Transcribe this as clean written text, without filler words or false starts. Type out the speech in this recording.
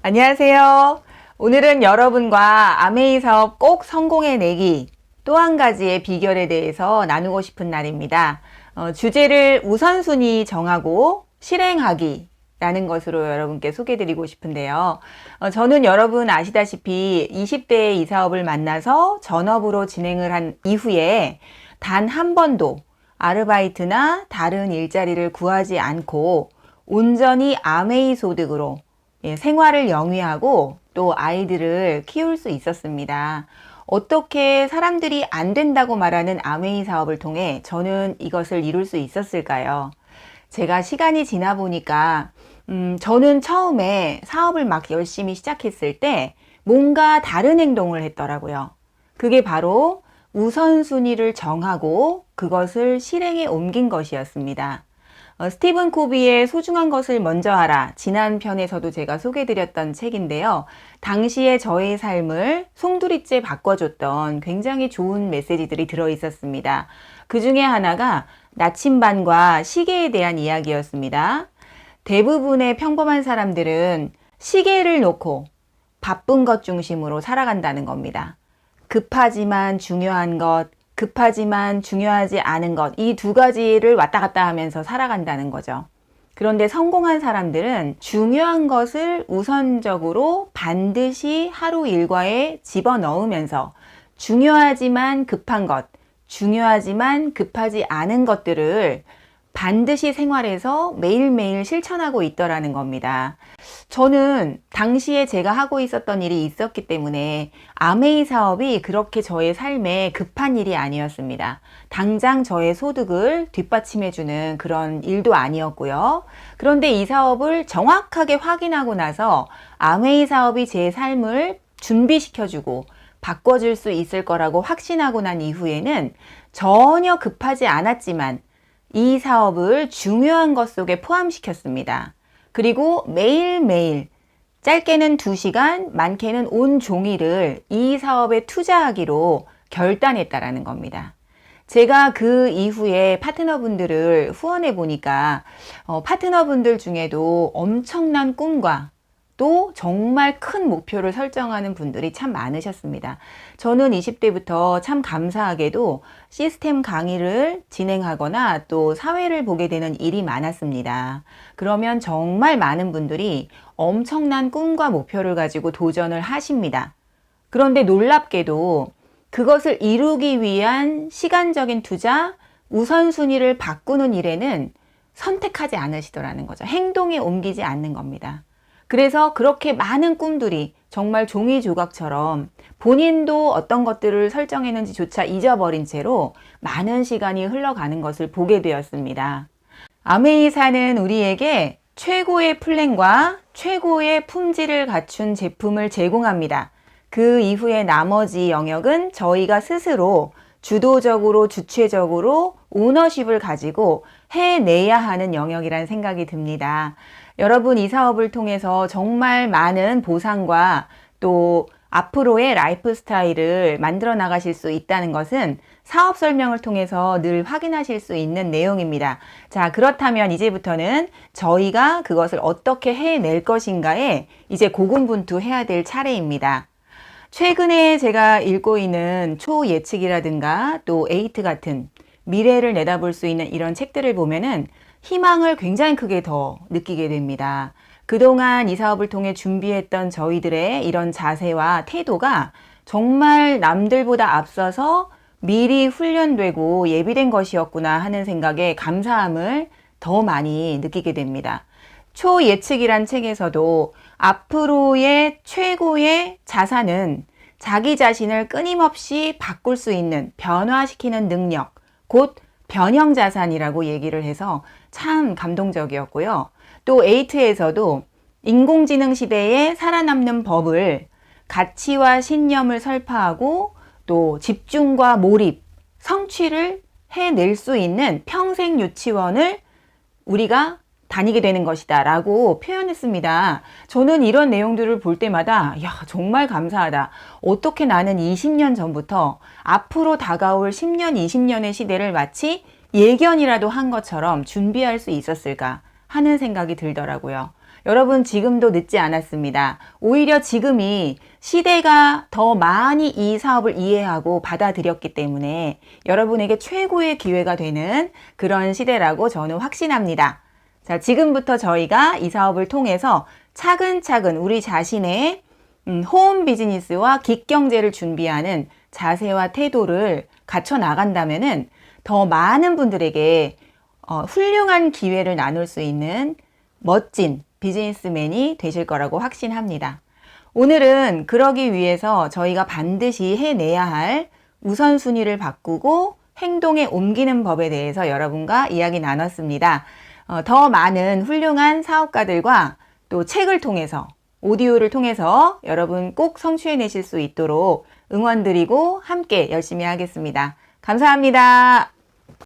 안녕하세요. 오늘은 여러분과 아메이 사업 꼭 성공해내기 또 한 가지의 비결에 대해서 나누고 싶은 날입니다. 주제를 우선순위 정하고 실행하기 라는 것으로 여러분께 소개드리고 싶은데요. 저는 여러분 아시다시피 20대의 이 사업을 만나서 전업으로 진행을 한 이후에 단 한 번도 아르바이트나 다른 일자리를 구하지 않고 온전히 아메이 소득으로 생활을 영위하고 또 아이들을 키울 수 있었습니다. 어떻게 사람들이 안 된다고 말하는 아메이 사업을 통해 저는 이것을 이룰 수 있었을까요? 제가 시간이 지나 보니까 저는 처음에 사업을 막 열심히 시작했을 때 뭔가 다른 행동을 했더라고요. 그게 바로 우선순위를 정하고 그것을 실행에 옮긴 것이었습니다. 스티븐 코비의 소중한 것을 먼저 하라. 지난 편에서도 제가 소개드렸던 책인데요. 당시에 저의 삶을 송두리째 바꿔줬던 굉장히 좋은 메시지들이 들어있었습니다. 그 중에 하나가 나침반과 시계에 대한 이야기였습니다. 대부분의 평범한 사람들은 시계를 놓고 바쁜 것 중심으로 살아간다는 겁니다. 급하지만 중요한 것, 급하지만 중요하지 않은 것, 이 두 가지를 왔다 갔다 하면서 살아간다는 거죠. 그런데 성공한 사람들은 중요한 것을 우선적으로 반드시 하루 일과에 집어넣으면서 중요하지만 급한 것, 중요하지만 급하지 않은 것들을 반드시 생활에서 매일매일 실천하고 있더라는 겁니다. 저는 당시에 제가 하고 있었던 일이 있었기 때문에 아메이 사업이 그렇게 저의 삶에 급한 일이 아니었습니다. 당장 저의 소득을 뒷받침해주는 그런 일도 아니었고요. 그런데 이 사업을 정확하게 확인하고 나서 아메이 사업이 제 삶을 준비시켜주고 바꿔줄 수 있을 거라고 확신하고 난 이후에는 전혀 급하지 않았지만 이 사업을 중요한 것 속에 포함시켰습니다. 그리고 매일매일 짧게는 2시간, 많게는 온 종일을 이 사업에 투자하기로 결단했다라는 겁니다. 제가 그 이후에 파트너분들을 후원해 보니까 파트너분들 중에도 엄청난 꿈과 또 정말 큰 목표를 설정하는 분들이 참 많으셨습니다. 저는 20대부터 참 감사하게도 시스템 강의를 진행하거나 또 사회를 보게 되는 일이 많았습니다. 그러면 정말 많은 분들이 엄청난 꿈과 목표를 가지고 도전을 하십니다. 그런데 놀랍게도 그것을 이루기 위한 시간적인 투자, 우선순위를 바꾸는 일에는 선택하지 않으시더라는 거죠. 행동에 옮기지 않는 겁니다. 그래서 그렇게 많은 꿈들이 정말 종이 조각처럼 본인도 어떤 것들을 설정했는지조차 잊어버린 채로 많은 시간이 흘러가는 것을 보게 되었습니다. 아메이사는 우리에게 최고의 플랜과 최고의 품질을 갖춘 제품을 제공합니다. 그 이후에 나머지 영역은 저희가 스스로 주도적으로 주체적으로 오너십을 가지고 해내야 하는 영역이라는 생각이 듭니다. 여러분 이 사업을 통해서 정말 많은 보상과 또 앞으로의 라이프 스타일을 만들어 나가실 수 있다는 것은 사업 설명을 통해서 늘 확인하실 수 있는 내용입니다. 자, 그렇다면 이제부터는 저희가 그것을 어떻게 해낼 것인가에 이제 고군분투해야 될 차례입니다. 최근에 제가 읽고 있는 초예측이라든가 또 에이트 같은 미래를 내다볼 수 있는 이런 책들을 보면은 희망을 굉장히 크게 더 느끼게 됩니다. 그동안 이 사업을 통해 준비했던 저희들의 이런 자세와 태도가 정말 남들보다 앞서서 미리 훈련되고 예비된 것이었구나 하는 생각에 감사함을 더 많이 느끼게 됩니다. 초예측이란 책에서도 앞으로의 최고의 자산은 자기 자신을 끊임없이 바꿀 수 있는 변화시키는 능력, 곧 변형자산이라고 얘기를 해서 참 감동적이었고요. 또 에이트에서도 인공지능 시대에 살아남는 법을 가치와 신념을 설파하고 또 집중과 몰입, 성취를 해낼 수 있는 평생 유치원을 우리가 다니게 되는 것이다 라고 표현했습니다. 저는 이런 내용들을 볼 때마다 야 정말 감사하다. 어떻게 나는 20년 전부터 앞으로 다가올 10년, 20년의 시대를 마치 예견이라도 한 것처럼 준비할 수 있었을까 하는 생각이 들더라고요. 여러분 지금도 늦지 않았습니다. 오히려 지금이 시대가 더 많이 이 사업을 이해하고 받아들였기 때문에 여러분에게 최고의 기회가 되는 그런 시대라고 저는 확신합니다. 자, 지금부터 저희가 이 사업을 통해서 차근차근 우리 자신의 홈 비즈니스와 긱경제를 준비하는 자세와 태도를 갖춰 나간다면은 더 많은 분들에게 훌륭한 기회를 나눌 수 있는 멋진 비즈니스맨이 되실 거라고 확신합니다. 오늘은 그러기 위해서 저희가 반드시 해내야 할 우선순위를 바꾸고 행동에 옮기는 법에 대해서 여러분과 이야기 나눴습니다. 더 많은 훌륭한 사업가들과 또 책을 통해서 오디오를 통해서 여러분 꼭 성취해내실 수 있도록 응원드리고 함께 열심히 하겠습니다. 감사합니다.